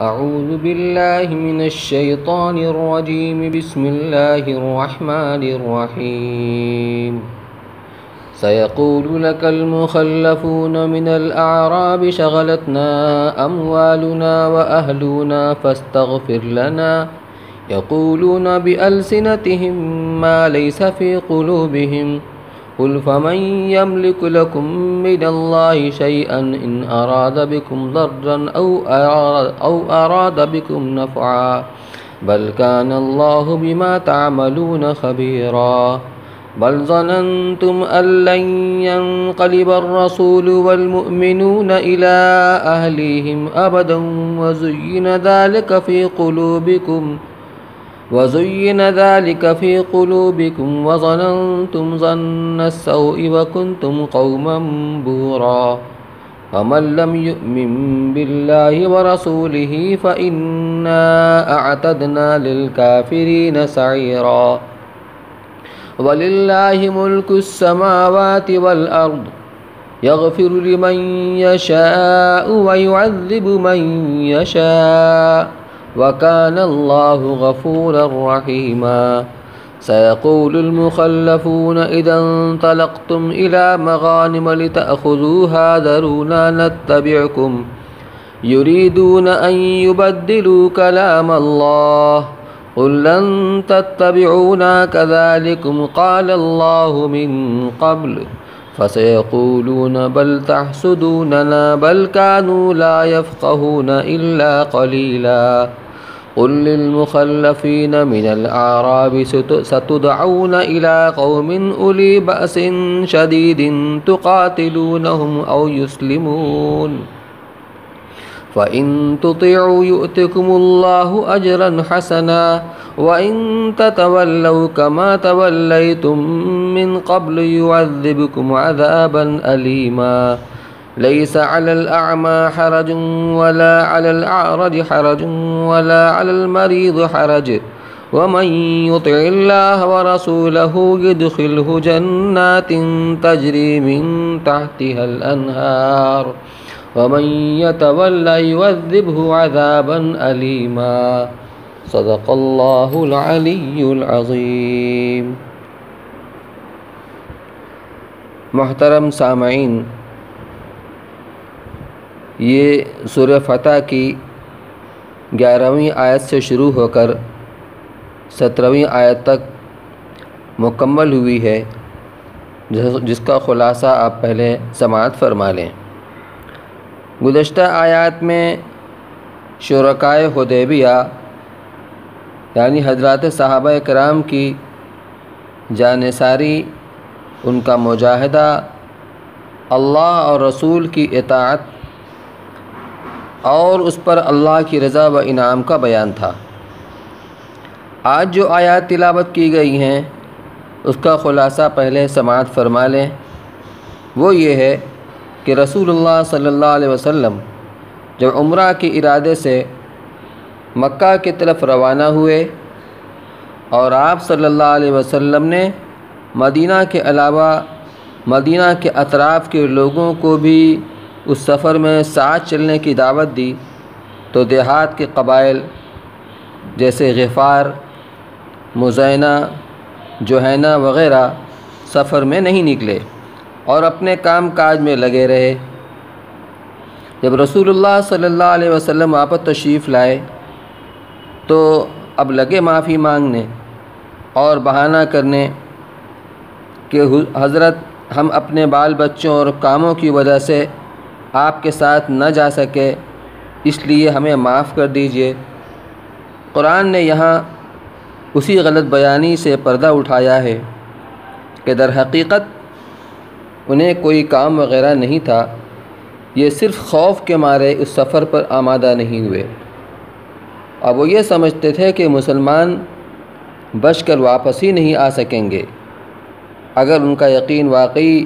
أعوذ بالله من الشيطان الرجيم بسم الله الرحمن الرحيم سيقول لك المخلفون من الأعراب شغلتنا أموالنا وأهلنا فاستغفر لنا يقولون بألسنتهم ما ليس في قلوبهم قل فمن يملك لكم من الله شيئا إن أراد بكم ضرا أو أراد بكم نفعا بل كان الله بما تعملون خبيرا بل ظننتم أن لن ينقلب الرسول والمؤمنون إلى أهليهم أبدا وزين ذلك في قلوبكم وظننتم ظن السوء وكنتم قوما بورا فمن لم يؤمن بالله ورسوله فإنا أعتدنا للكافرين سعيرا ولله ملك السماوات والأرض يغفر لمن يشاء ويعذب من يشاء وكان الله غفورا رحيما سيقول المخلفون إذا انطلقتم إلى مغانم لتأخذوها ذرونا نتبعكم يريدون أن يبدلوا كلام الله قل لن تتبعونا كذلكم قال الله من قبل فسيقولون بل تحسدوننا بل كانوا لا يفقهون إلا قليلا قل للمخلفين من الأعراب ستدعون إلى قوم أولي بأس شديد تقاتلونهم أو يسلمون فإن تطيعوا يؤتكم الله أجرا حسنا وإن تتولوا كما توليتم من قبل يعذبكم عذابا أليما ليس على الأعمى حرج ولا على الأعرج حرج ولا على المريض حرج ومن يطع الله ورسوله يدخله جنات تجري من تحتها الأنهار ومن يتولى يعذبه عذابا أليما صدق اللہ العلی العظیم۔ محترم سامعین، یہ سورہ فتح کی 11ویں آیت سے شروع ہو کر 17ویں آیت تک مکمل ہوئی ہے، جس کا خلاصہ آپ پہلے سماعت فرما لیں۔ گزشتہ آیات میں شرکائے حدیبیہ یعنی حضرات صحابہ کرام کی جانثاری، ان کا مجاہدہ، اللہ اور رسول کی اطاعت اور اس پر اللہ کی رضا و انعام کا بیان تھا۔ آج جو آیات تلاوت کی گئی ہیں اس کا خلاصہ پہلے سماعت فرما لیں۔ وہ یہ ہے کہ رسول اللہ صلی اللہ علیہ وسلم جب عمرہ کے ارادے سے مکہ کی طرف روانہ ہوئے اور آپ صلی اللہ علیہ وسلم نے مدینہ کے علاوہ مدینہ کے اطراف کے لوگوں کو بھی اس سفر میں ساتھ چلنے کی دعوت دی، تو دیہات کے قبائل جیسے غفار، مزینہ، جوہینہ وغیرہ سفر میں نہیں نکلے اور اپنے کام کاج میں لگے رہے۔ جب رسول اللہ صلی اللہ علیہ وسلم واپس تشریف لائے تو اب لگے معافی مانگنے اور بہانہ کرنے کہ حضرت ہم اپنے بال بچوں اور کاموں کی وجہ سے آپ کے ساتھ نہ جا سکے، اس لیے ہمیں معاف کر دیجئے۔ قرآن نے یہاں اسی غلط بیانی سے پردہ اٹھایا ہے کہ در حقیقت انہیں کوئی کام وغیرہ نہیں تھا، یہ صرف خوف کے مارے اس سفر پر آمادہ نہیں ہوئے۔ اب وہ یہ سمجھتے تھے کہ مسلمان بچ کر واپس ہی نہیں آ سکیں گے۔ اگر ان کا یقین واقعی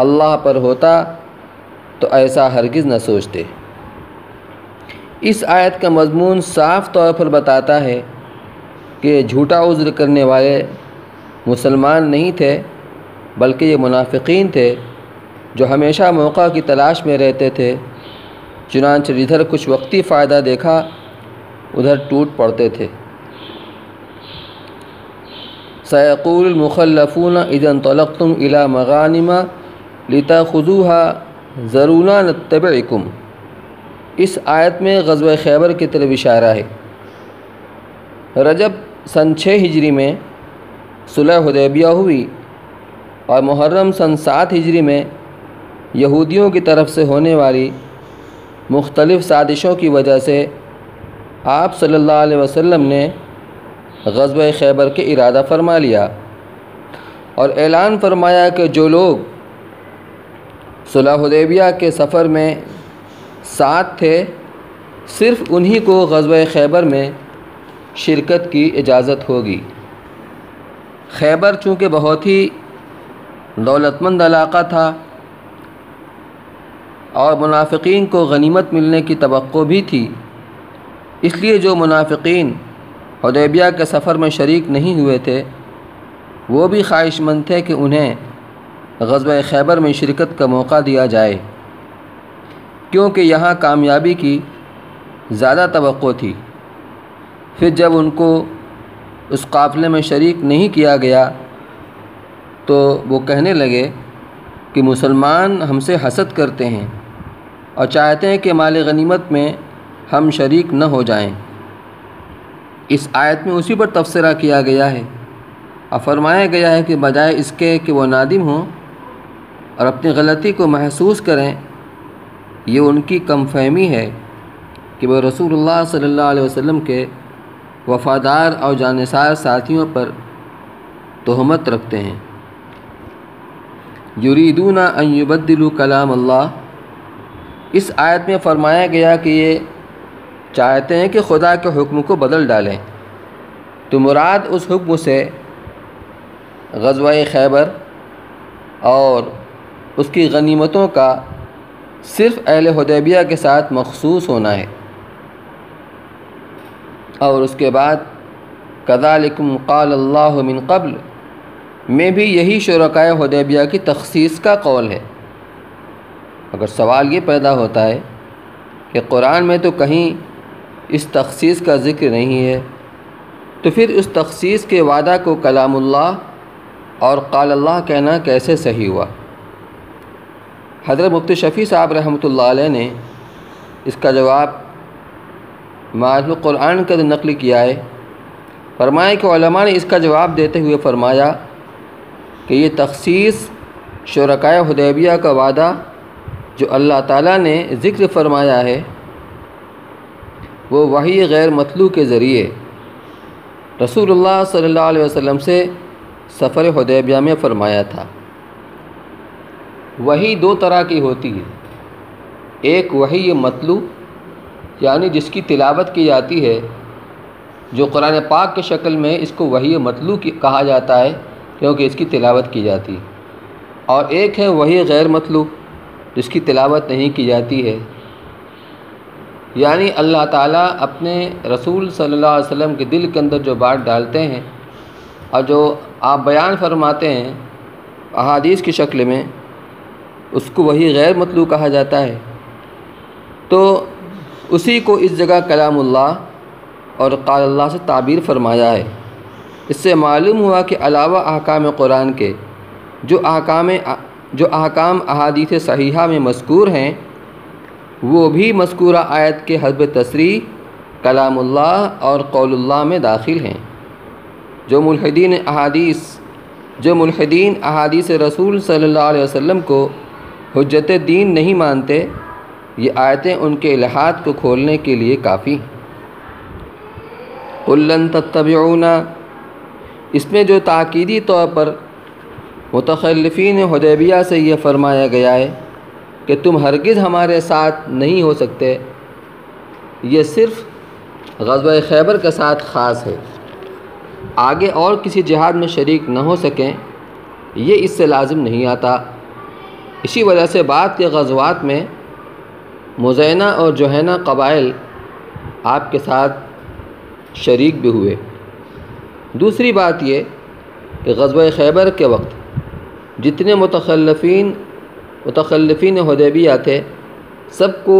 اللہ پر ہوتا تو ایسا ہرگز نہ سوچتے۔ اس آیت کا مضمون صاف طور پر بتاتا ہے کہ جھوٹا عذر کرنے والے مسلمان نہیں تھے، بلکہ یہ منافقین تھے جو ہمیشہ موقع کی تلاش میں رہتے تھے، چنانچہ جدھر کچھ وقتی فائدہ دیکھا ادھر ٹوٹ پڑتے تھے۔ سَيَقُولُ الْمُخَلَّفُونَ إِذَا انطَلَقْتُمْ إِلَى مَغَانِمَ لِتَأْخُذُوهَا ذَرُونَا نَتَّبِعْكُمْ۔ اس آیت میں غزوہ خیبر کی طرف اشارہ ہے۔ رجب سن 6 ہجری میں صلح حدیبیہ ہوئی اور محرم سن 7 ہجری میں یہودیوں کی طرف سے ہونے والی مختلف سازشوں کی وجہ سے آپ صلی اللہ علیہ وسلم نے غزوہ خیبر کے ارادہ فرما لیا اور اعلان فرمایا کہ جو لوگ صلح حدیبیہ کے سفر میں ساتھ تھے صرف انہی کو غزوہ خیبر میں شرکت کی اجازت ہوگی۔ خیبر چونکہ بہت ہی دولت مند علاقہ تھا اور منافقین کو غنیمت ملنے کی توقع بھی تھی، اس لیے جو منافقین حدیبیہ کے سفر میں شریک نہیں ہوئے تھے وہ بھی خواہش مند تھے کہ انہیں غزوہ خیبر میں شرکت کا موقع دیا جائے، کیونکہ یہاں کامیابی کی زیادہ توقع تھی۔ پھر جب ان کو اس قافلے میں شریک نہیں کیا گیا تو وہ کہنے لگے کہ مسلمان ہم سے حسد کرتے ہیں اور چاہتے ہیں کہ مال غنیمت میں ہم شریک نہ ہو جائیں۔ اس آیت میں اسی پر تبصرہ کیا گیا ہے اور فرمایا گیا ہے کہ بجائے اس کے کہ وہ نادم ہوں اور اپنی غلطی کو محسوس کریں، یہ ان کی کم فہمی ہے کہ وہ رسول اللہ صلی اللہ علیہ وسلم کے وفادار اور جانثار ساتھیوں پر تہمت رکھتے ہیں۔ یریدون ان یبدلوا کلام اللہ، اس آیت میں فرمایا گیا کہ یہ چاہتے ہیں کہ خدا کے حکم کو بدل ڈالیں، تو مراد اس حکم سے غزوہ خیبر اور اس کی غنیمتوں کا صرف اہل حدیبیہ کے ساتھ مخصوص ہونا ہے۔ اور اس کے بعد کذالکم قال اللہ من قبل میں بھی یہی شرکائے حدیبیہ کی تخصیص کا قول ہے۔ اگر سوال یہ پیدا ہوتا ہے کہ قرآن میں تو کہیں اس تخصیص کا ذکر نہیں ہے، تو پھر اس تخصیص کے وعدہ کو کلام اللہ اور قال اللہ کہنا کیسے صحیح ہوا؟ حضرت مفتی شفیع صاحب رحمۃ اللہ علیہ نے اس کا جواب معارف القرآن کا نقل کیا ہے۔ فرمایا کہ علماء نے اس کا جواب دیتے ہوئے فرمایا کہ یہ تخصیص شرکائے حدیبیہ کا وعدہ جو اللہ تعالیٰ نے ذکر فرمایا ہے وہ وحی غیر مطلوع کے ذریعے رسول اللہ صلی اللہ علیہ وسلم سے سفر حدیبیہ میں فرمایا تھا۔ وحی 2 طرح کی ہوتی ہے، ایک وحی مطلوع یعنی جس کی تلاوت کی جاتی ہے، جو قرآن پاک کی شکل میں اس کو وحی مطلوع کہا جاتا ہے کیونکہ اس کی تلاوت کی جاتی ہے، اور ایک ہے وحی غیر مطلوع جس کی تلاوت نہیں کی جاتی ہے، یعنی اللہ تعالیٰ اپنے رسول صلی اللہ علیہ وسلم کے دل کے اندر جو بات ڈالتے ہیں اور جو آپ بیان فرماتے ہیں احادیث کی شکل میں، اس کو وحی غیر مطلوع کہا جاتا ہے۔ تو اسی کو اس جگہ کلام اللہ اور قال اللہ سے تعبیر فرمایا ہے۔ اس سے معلوم ہوا کہ علاوہ احکام قرآن کے جو احکام احادیث صحیحہ میں مذکور ہیں وہ بھی مذکورہ آیت کے حسب تصریح کلام اللہ اور قول اللہ میں داخل ہیں۔ جو ملحدین احادیث رسول صلی اللہ علیہ وسلم کو حجت دین نہیں مانتے، یہ آیتیں ان کے الہات کو کھولنے کے لیے کافی ہیں۔ قُل لَن تَتَّبِعُونَا، اس میں جو تاکیدی طور پر متخلفین حدیبیہ سے یہ فرمایا گیا ہے کہ تم ہرگز ہمارے ساتھ نہیں ہو سکتے، یہ صرف غزوہ خیبر کے ساتھ خاص ہے، آگے اور کسی جہاد میں شریک نہ ہو سکیں یہ اس سے لازم نہیں آتا۔ اسی وجہ سے بعد کے غزوات میں مزینہ اور جوہینہ قبائل آپ کے ساتھ شریک بھی ہوئے۔ دوسری بات یہ کہ غزوہ خیبر کے وقت جتنے متخلفین حدیبیہ تھے سب کو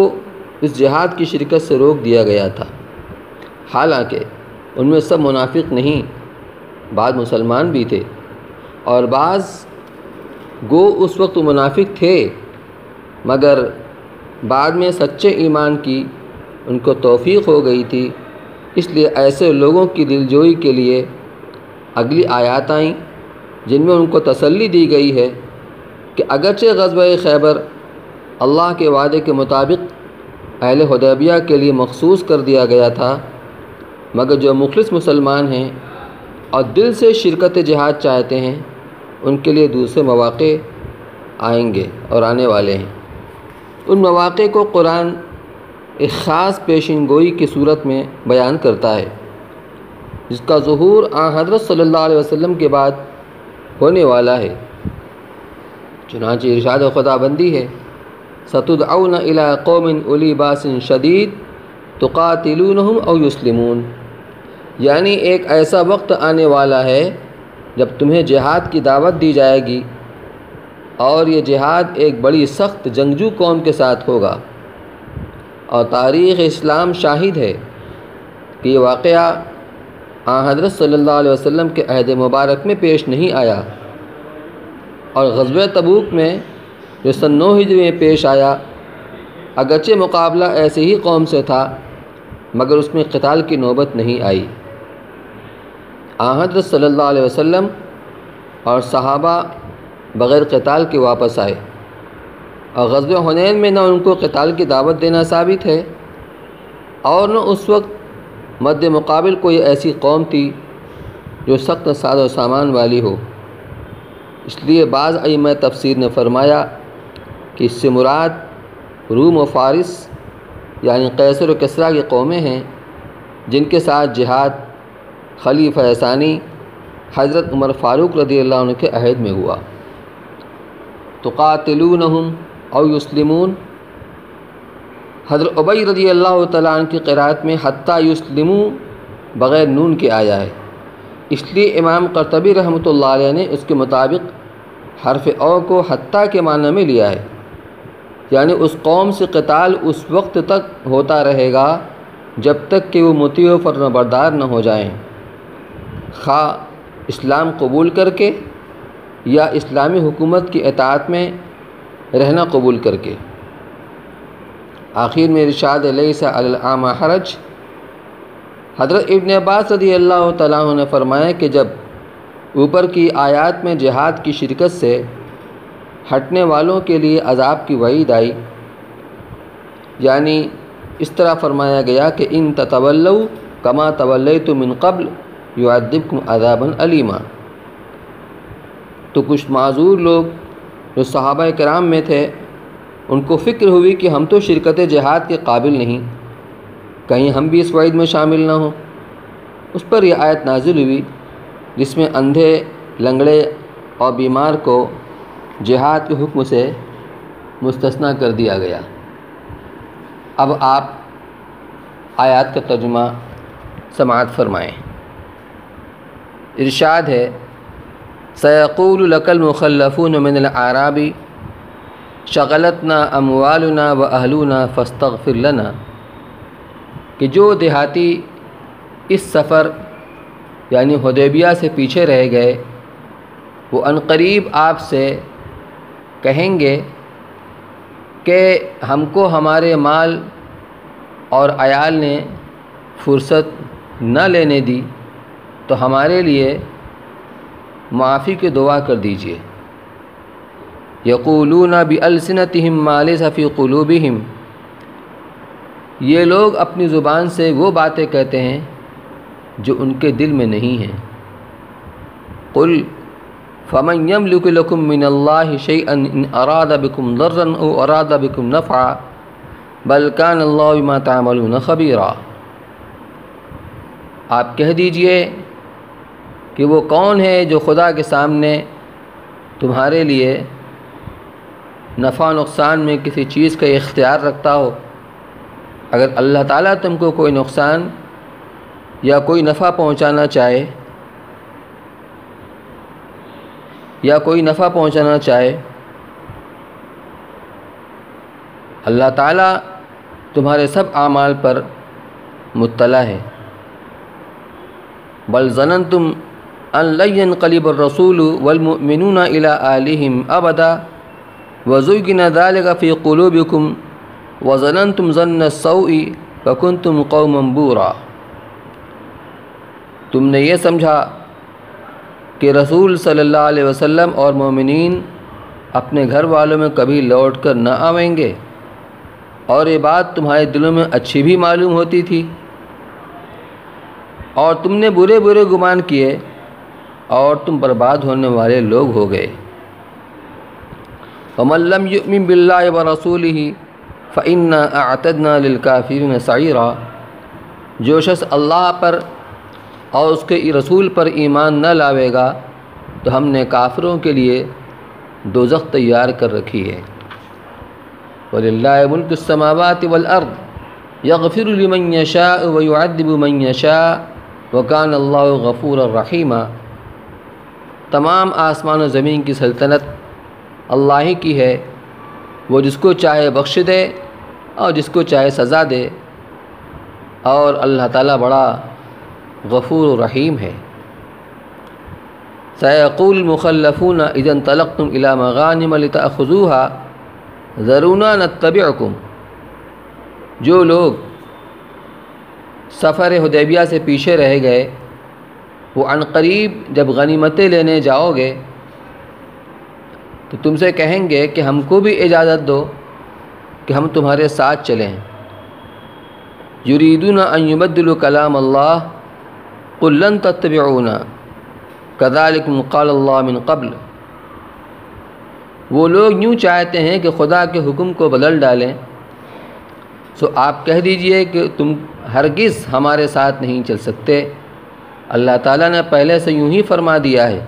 اس جہاد کی شرکت سے روک دیا گیا تھا۔ حالانکہ ان میں سب منافق نہیں، بعض مسلمان بھی تھے، اور بعض گو اس وقت منافق تھے مگر بعد میں سچے ایمان کی ان کو توفیق ہو گئی تھی۔ اس لیے ایسے لوگوں کی دلجوئی کے لیے اگلی آیات آئیں جن میں ان کو تسلی دی گئی ہے کہ اگرچہ غزوہ خیبر اللہ کے وعدے کے مطابق اہل حدیبیہ کے لیے مخصوص کر دیا گیا تھا، مگر جو مخلص مسلمان ہیں اور دل سے شرکت جہاد چاہتے ہیں ان کے لیے دوسرے مواقع آئیں گے اور آنے والے ہیں۔ ان مواقع کو قرآن ایک خاص پیشین گوئی کی صورت میں بیان کرتا ہے جس کا ظہور حضرت صلی اللہ علیہ وسلم کے بعد ہونے والا ہے۔ چنانچہ ارشاد خداوندی ہے ستدعون الی قوم اولی باس شدید تقاتلونہم او یسلمون، یعنی ایک ایسا وقت آنے والا ہے جب تمہیں جہاد کی دعوت دی جائے گی اور یہ جہاد ایک بڑی سخت جنگجو قوم کے ساتھ ہوگا، اور تاریخ اسلام شاہد ہے کہ یہ واقعہ حضرت صلی اللہ علیہ وسلم کے عہد مبارک میں پیش نہیں آیا، اور غزوہ تبوک میں جو سن 9 ہجری میں پیش آیا اگرچہ مقابلہ ایسے ہی قوم سے تھا مگر اس میں قتال کی نوبت نہیں آئی۔ حضرت صلی اللہ علیہ وسلم اور صحابہ بغیر قتال کے واپس آئے، اور غزوہ حنین میں نہ ان کو قتال کی دعوت دینا ثابت ہے اور نہ اس وقت مد مقابل کوئی ایسی قوم تھی جو سخت ساز و سامان والی ہو۔ اس لیے بعض ائمہ تفسیر نے فرمایا کہ اس سے مراد روم و فارس یعنی قیصر و کسریٰ کی قومیں ہیں جن کے ساتھ جہاد خلیفہ ثانی حضرت عمر فاروق رضی اللہ عنہ کے عہد میں ہوا۔ تقاتلونہم او یسلمون، حضرت ابی رضی اللہ تعالیٰ عنہ کی قرأت میں حتیٰ یسلموں بغیر نون کے آیا ہے، اس لیے امام قرطبی رحمۃ اللہ علیہ نے اس کے مطابق حرف او کو حتیٰ کے معنی میں لیا ہے، یعنی اس قوم سے قتال اس وقت تک ہوتا رہے گا جب تک کہ وہ مطیع و فرمانبردار نہ ہو جائیں، خواہ اسلام قبول کر کے یا اسلامی حکومت کی اطاعت میں رہنا قبول کر کے۔ آخر میں ارشاد لیس علی الاعمی حرج، حضرت ابن عباس رضی اللہ تعالیٰ عنہ نے فرمایا کہ جب اوپر کی آیات میں جہاد کی شرکت سے ہٹنے والوں کے لیے عذاب کی وعید آئی، یعنی اس طرح فرمایا گیا کہ ان تتولوا کما تولیتم من قبل یعذبکم عذابا علیما، تو کچھ معذور لوگ جو صحابہ کرام میں تھے ان کو فکر ہوئی کہ ہم تو شرکت جہاد کے قابل نہیں، کہیں ہم بھی اس وعید میں شامل نہ ہوں۔ اس پر یہ آیت نازل ہوئی جس میں اندھے، لنگڑے اور بیمار کو جہاد کے حکم سے مستثنیٰ کر دیا گیا۔ اب آپ آیات کا ترجمہ سماعت فرمائیں۔ ارشاد ہے سیقول لک المخلفون من الاعراب شغلتنا اموالنا واہلنا فاستغفر لنا، کہ جو دیہاتی اس سفر یعنی حدیبیہ سے پیچھے رہ گئے وہ عنقریب آپ سے کہیں گے کہ ہم کو ہمارے مال اور عیال نے فرصت نہ لینے دی تو ہمارے لیے معافی کی دعا کر دیجیے۔ یقولون بألسنتہم ما لیس فی قلوبہم، یہ لوگ اپنی زبان سے وہ باتیں کہتے ہیں جو ان کے دل میں نہیں ہیں۔ قل فمن یملک لکم من اللہ شیئا ان اراد بکم ضرا او اراد بکم نفعا بل کان اللہ بما تعملون خبیرا، آپ کہہ دیجئے کہ وہ کون ہے جو خدا کے سامنے تمہارے لیے نفع و نقصان میں کسی چیز کا اختیار رکھتا ہو؟ اگر اللہ تعالیٰ تم کو کوئی نقصان یا کوئی نفع پہنچانا چاہے اللہ تعالیٰ تمہارے سب اعمال پر مطلع ہے۔ بل ظننتم ان لن ينقلب الرسول والمؤمنون الى اهلهم ابدا وزين ذلك في قلوبكم وظننتم ظن السوء فكنتم قوما بورا۔ تم نے یہ سمجھا کہ رسول صلی اللہ علیہ وسلم اور مومنین اپنے گھر والوں میں کبھی لوٹ کر نہ آئیں گے، اور یہ بات تمہارے دلوں میں اچھی بھی معلوم ہوتی تھی، اور تم نے برے برے گمان کیے اور تم برباد ہونے والے لوگ ہو گئے۔ وَمَن لَّمْ يُؤْمِن بِاللَّهِ وَرَسُولِهِ فَإِنَّا أَعْتَدْنَا لِلْكَافِرِينَ سَعِيرًا، جو شخص اللہ پر اور اس کے رسول پر ایمان نہ لاوے گا تو ہم نے کافروں کے لیے دوزخ تیار کر رکھی ہے۔ وَلِلَّهِ مُلْكُ السَّمَاوَاتِ وَالْأَرْضِ يَغْفِرُ لِمَن يَشَاءُ وَيُعَذِّبُ مَن يَشَاءُ وَكَانَ اللَّهُ غَفُورًا رَحِيمًا۔ تمام آسمان و زمین کی سلطنت اللہ ہی کی ہے، وہ جس کو چاہے بخش دے اور جس کو چاہے سزا دے، اور اللہ تعالیٰ بڑا غفور و رحیم ہے۔ سَيَقُولُ الْمُخَلَّفُونَ إِذَا انطَلَقْتُمْ إِلَى مَغَانِمَ لِتَأْخُذُوهَا ذَرُونَا نَتَّبِعْكُمْ، جو لوگ سفر حدیبیہ سے پیچھے رہ گئے وہ عنقریب جب غنیمتیں لینے جاؤ گے تو تم سے کہیں گے کہ ہم کو بھی اجازت دو کہ ہم تمہارے ساتھ چلیں۔ یریدون ان یبدلوا کلام اللہ قل لن تتبعونا کذالکم قال اللہ من قبل، وہ لوگ یوں چاہتے ہیں کہ خدا کے حکم کو بدل ڈالیں، سو آپ کہہ دیجئے کہ تم ہرگز ہمارے ساتھ نہیں چل سکتے، اللہ تعالیٰ نے پہلے سے یوں ہی فرما دیا ہے۔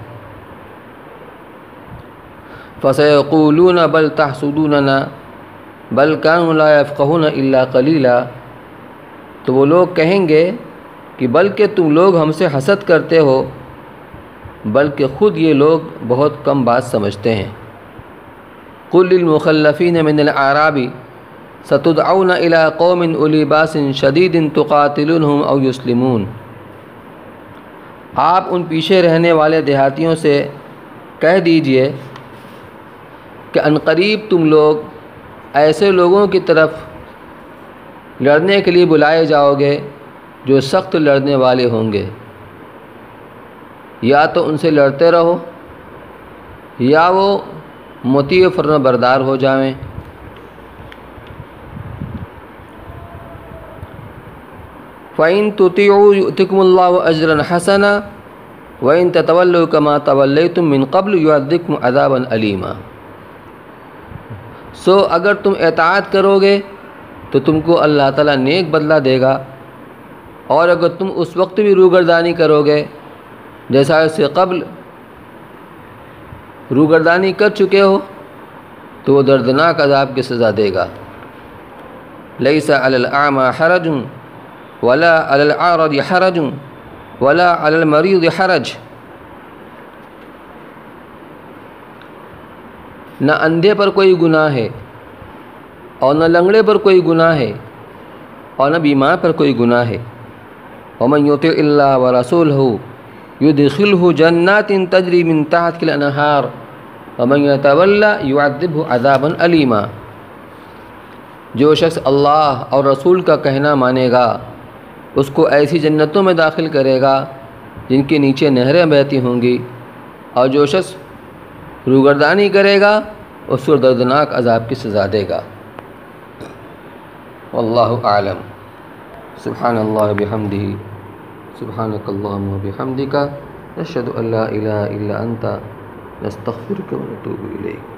فَسَيَقُولُونَ بَلْ تَحْسُدُونَنَا بَلْ كَانُوا لَا يَفْقَهُونَ إِلَّا قَلِيلًا، تو وہ لوگ کہیں گے کہ بلکہ تم لوگ ہم سے حسد کرتے ہو، بلکہ خود یہ لوگ بہت کم بات سمجھتے ہیں۔ قُل لِّلْمُخَلَّفِينَ مِنَ الْأَعْرَابِ سَتُدْعَوْنَ إِلَىٰ قَوْمٍ أُولِي بَأْسٍ شَدِيدٍ تُقَاتِلُونَهُمْ أَوْ يُسْلِمُونَ، آپ ان پیچھے رہنے والے دیہاتیوں سے کہہ دیجئے کہ عنقریب تم لوگ ایسے لوگوں کی طرف لڑنے کے لیے بلائے جاؤ گے جو سخت لڑنے والے ہوں گے، یا تو ان سے لڑتے رہو یا وہ مطیع و فرما بردار ہو جائیں۔ فَإِن تُطِيعُوا يُؤْتِكُمُ اللَّهُ أَجْرًا حَسَنًا وَإِن تَتَوَلَّوْا كَمَا تَوَلَّيْتُم مِّن قَبْلُ يُعَذِّبْكُمْ عَذَابًا أَلِيمًا، سو اگر تم اطاعت کرو گے تو تم کو اللہ تعالیٰ نیک بدلہ دے گا، اور اگر تم اس وقت بھی روگردانی کرو گے جیسا اس سے قبل روگردانی کر چکے ہو تو وہ دردناک عذاب کی سزا دے گا۔ لَيْسَ عَلَى الْأَعْمَى حَرَجٌ وَلَا عَلَى الْأَعْرَجِ حَرَجٌ وَلَا عَلَى الْمَرِيضِ حَرَجٌ، نہ اندھے پر کوئی گناہ ہے اور نہ لنگڑے پر کوئی گناہ ہے اور نہ بیمار پر کوئی گناہ ہے۔ وَمَن يُطِعِ اللَّهَ وَرَسُولَهُ يُدْخِلْهُ جَنَّاتٍ تَجْرِي مِن تَحْتِهَا الْأَنْهَارُ وَمَن يَتَوَلَّ يُعَذِّبْهُ عَذَابًا أَلِيمًا، جو شخص اللہ اور رسول کا کہنا مانے گا اس کو ایسی جنتوں میں داخل کرے گا جن کے نیچے نہریں بہتی ہوں گی، اور جو شخص روگردانی کرے گا اس کو دردناک عذاب کی سزا دے گا۔ واللہ اعلم۔ سبحان اللہ بحمدہ، سبحانک اللہم وبحمدک، نشہد ان لا الہ الا انت، نستغفرک ونتوب الیک۔